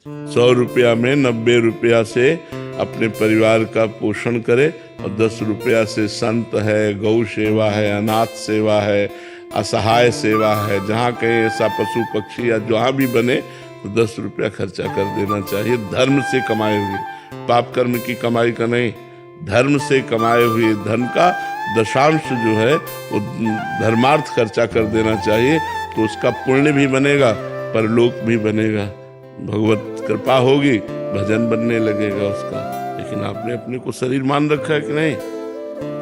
100 रुपया में 90 रुपया से अपने परिवार का पोषण करे और 10 रुपया से संत है, गौ सेवा है, अनाथ सेवा है, असहाय सेवा है, जहाँ कहीं ऐसा पशु पक्षी या जहाँ भी बने तो 10 रुपया खर्चा कर देना चाहिए। धर्म से कमाए हुए, पाप कर्म की कमाई का नहीं, धर्म से कमाए हुए धन का दशांश जो है वो धर्मार्थ खर्चा कर देना चाहिए, तो उसका पुण्य भी बनेगा, परलोक भी बनेगा, भगवत कृपा होगी, भजन बनने लगेगा उसका। लेकिन आपने अपने को शरीर मान रखा है कि नहीं?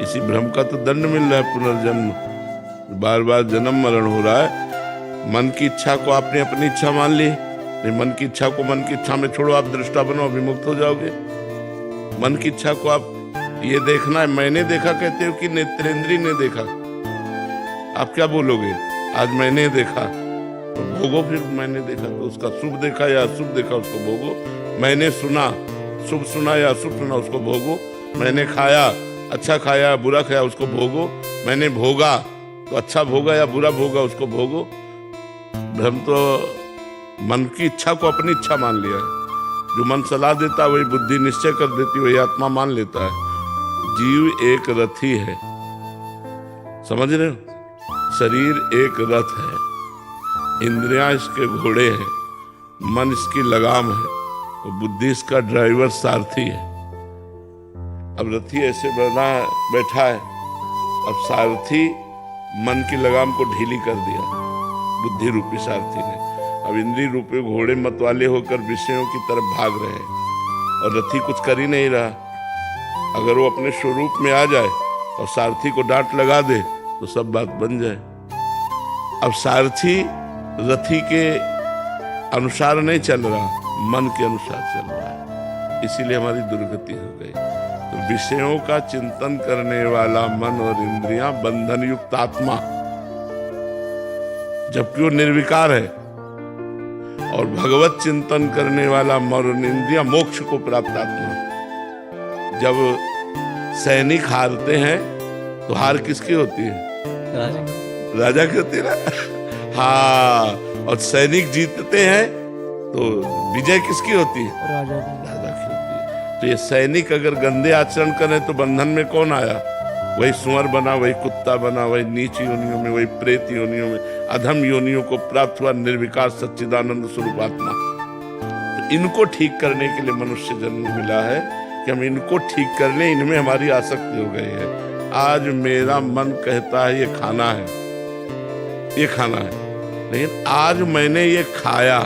इसी भ्रम का तो दंड मिल रहा है, पुनर्जन्म, बार बार जन्म मरण हो रहा है। मन की इच्छा को आपने अपनी इच्छा मान ली, नहीं, मन की इच्छा को मन की इच्छा में छोड़ो, आप दृष्टा बनो, विमुक्त हो जाओगे। मन की इच्छा को आप ये देखना है, मैंने देखा कहते हो कि नेत्रेंद्री ने देखा, आप क्या बोलोगे? आज मैंने देखा तो भोगो, फिर मैंने देखा तो उसका शुभ देखा या अशुभ देखा उसको भोगो। मैंने सुना, शुभ सुना या अशुभ सुना उसको भोगो। मैंने खाया, अच्छा खाया या बुरा खाया उसको भोगो। मैंने भोगा तो अच्छा भोगा या बुरा भोगा उसको भोगो। भ्रम तो मन की इच्छा को अपनी इच्छा मान लिया है। जो मन सलाह देता वही बुद्धि निश्चय कर देती, वही आत्मा मान लेता है। जीव एक रथी है, समझ रहे हो? शरीर एक रथ है, इंद्रियां इसके घोड़े हैं, मन इसकी लगाम है और बुद्धि इसका ड्राइवर सारथी है। अब रथी ऐसे बैठा है, अब सारथी मन की लगाम को ढीली कर दिया बुद्धि रूपी सारथी ने। अब इंद्रिय रूपी घोड़े मत वाले होकर विषयों की तरफ भाग रहे हैं और रथी कुछ कर ही नहीं रहा। अगर वो अपने स्वरूप में आ जाए और सारथी को डांट लगा दे तो सब बात बन जाए। अब सारथी रथी के अनुसार नहीं चल रहा, मन के अनुसार चल रहा है, इसीलिए हमारी दुर्गति हो गई। तो विषयों का चिंतन करने वाला मन और इंद्रियां बंधन युक्त आत्मा, जबकि वो निर्विकार है, और भगवत चिंतन करने वाला मन और इंद्रियां मोक्ष को प्राप्त आत्मा। जब सैनिक हारते हैं तो हार किसकी होती है? राजा की होती है ना। हाँ, और सैनिक जीतते हैं तो विजय किसकी होती है? राजा की होती है। तो ये सैनिक अगर गंदे आचरण करें तो बंधन में कौन आया? वही सुअर बना, वही कुत्ता बना, वही नीच योनियों में, वही प्रेत योनियों में, अधम योनियों को प्राप्त हुआ निर्विकार सच्चिदानंद स्वरूप आत्मा। तो इनको ठीक करने के लिए मनुष्य जन्म मिला है कि हम इनको ठीक कर लें, इनमें हमारी आसक्ति हो गई है। आज मेरा मन कहता है ये खाना है, ये खाना है, लेकिन आज मैंने ये खाया,